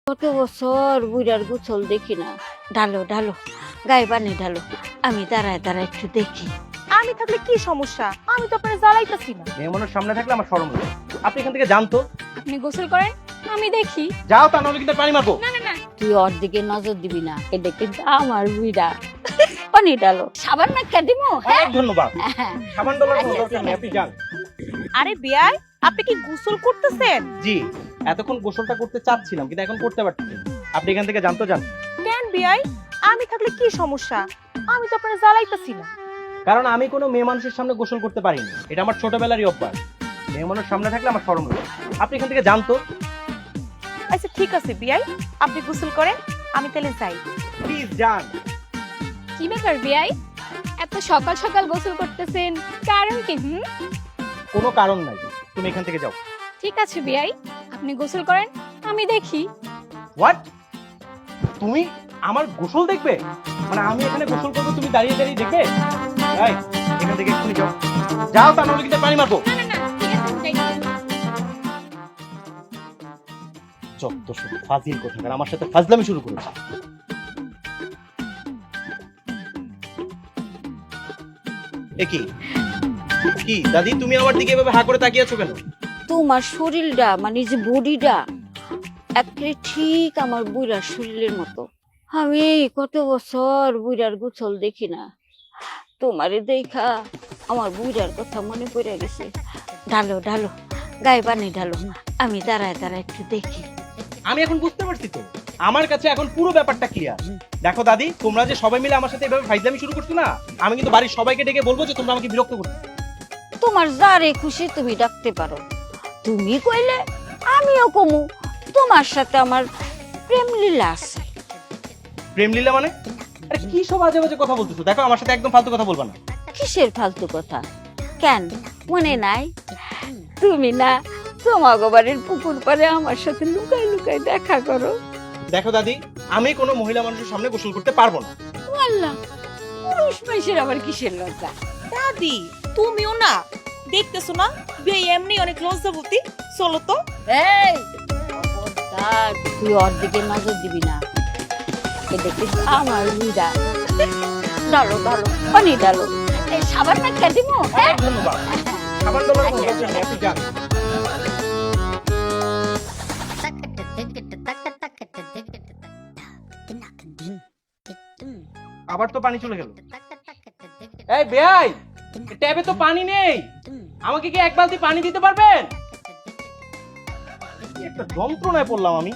কত বছর বুড়ার গোসল দেখি না। ঢালো ঢালো, গায়ে পানি ঢালো। আমি দাঁড়ায় দাঁড়ায় একটু দেখি। আমি থাকলে কি সমস্যা? আমি তো আপনার জ্বালাইতেছি না। মেয়ে মানুষ সামনে থাকলে আমার শরম লাগে। আপনি এখান থেকে যান তো। আপনি গোসল করেন, আমি দেখি। যাও, তা নাহলে কিন্তু পানি মারবো। না না না, তুই ওর দিকে নজর দিবি না, এটা কিন্তু আমার বুড়া। পানি ঢালো, সাবান মাখা দিমু। অনেক ধন্যবাদ। হ্যাঁ, সাবান ডলার কোনো দরকার নেই, আপনি যান। আরে বিয়াই, আপনি কি গোসল করতেছেন? জি, এতক্ষণ গোসলটা করতে চাচ্ছিলাম কিন্তু এখন করতে পারছি না। আপনি এখান থেকে যান তো, যান। কেন বিয়াই? আমি থাকলে কি সমস্যা? আমি তো আপনার জ্বালাইতেছি না। কারণ আমি কোনো মেয়ে মানুষের সামনে গোসল করতে পারিনি, এটা আমার ছোটবেলারই অভ্যাস। মেয়ে মানুষ সামনে থাকলে আমার শরম লাগে। আপনি এখান থেকে যান তো। আচ্ছা ঠিক আছে বিয়াই, আপনি গোসল করেন, আমি তাহলে যাই। প্লিজ যান। কি ব্যাপার বিয়াই, এত সকাল সকাল গোসল করতেছেন, কারণ কি? কোনো কারণ নাই, তুমি এখান থেকে যাও। ঠিক আছে বিয়াই, আপনি গোসল করেন, আমি দেখি। হোয়াট? তুমি আমার গোসল দেখবে? মানে আমি এখানে গোসল করবো, তুমি দাঁড়িয়ে দাঁড়িয়ে দেখে? এই, এখান থেকে এক্ষুনি যাও। যাও, তা নাহলে কিন্তু পানি মারবো। না না না, ঠিক আছে, আমি যাই। যত সব ফাজিল কোথাকার আমার সাথে ফাজলামি শুরু করেছে। এ কি কি দাদি, তুমি আমার দিকে এভাবে হা করে তাকিয়ে আছো কেন? তোমার শরীরটা মানে যে বডিটা একেবারে ঠিক আমার বুড়ার শরীরের মতো। আমি কত বছর বুড়ার গোসল দেখি না। তোমারে দেখা আমার বুড়ার কথা মনে পড়ে গেছে। ঢালো ঢালো, গায়ে পানি ঢালো। আমি দাঁড়ায় দাঁড়ায় একটু দেখি। আমি এখন বুঝতে পারছি তো, আমার কাছে এখন পুরো ব্যাপারটা ক্লিয়ার। দেখো দাদি, তোমরা যে সবাই মিলে আমার সাথে এভাবে ফাইজলামি শুরু করছো না, আমি কিন্তু বাড়ির সবাইকে ডেকে বলবো যে তোমরা আমাকে বিরক্ত করছো। তোমার যারে খুশি তুমি ডাকতে পারো। তুমি কইলে আমিও কমু। তোমার সাথে আমার প্রেম লীলা আছে। প্রেম লীলা মানে? আরে কি সব আজে বাজে কথা বলতেছো? দেখো, আমার সাথে একদম ফালতু কথা বলবা না। কিসের ফালতু কথা? কেন মনে নাই? তুমি না তোমাগো বাড়ির পুকুর পাড়ে আমার সাথে লুকাই লুকাই দেখা করো। দেখো দাদি, আমি কোনো মহিলা মানুষের সামনে গোসল করতে পারবো না। আল্লাহ, পুরুষ মানুষের আবার কিসের লজ্জা? দাদি, তুমিও না দেখতেছো না বিয়াই এমনি অনেক লজ্জাবতী। চলো তো। এই খবরদার, তুই ওর দিকে নজর দিবি না, এটা কিন্তু আমার বুড়া। ডালো ডালো, পানি ডালো। এই সাবান মাখা দিমু। অনেক ধন্যবাদ। সাবান ডলার কোনো দরকার নেই, আপনি যান। আবার তো পানি চলে গেল। এই বেয়াই, ট্যাবে তো পানি নেই, আমাকে কি এক বালতি পানি দিতে পারবেন? কি একটা যন্ত্রণায় পড়লাম আমি।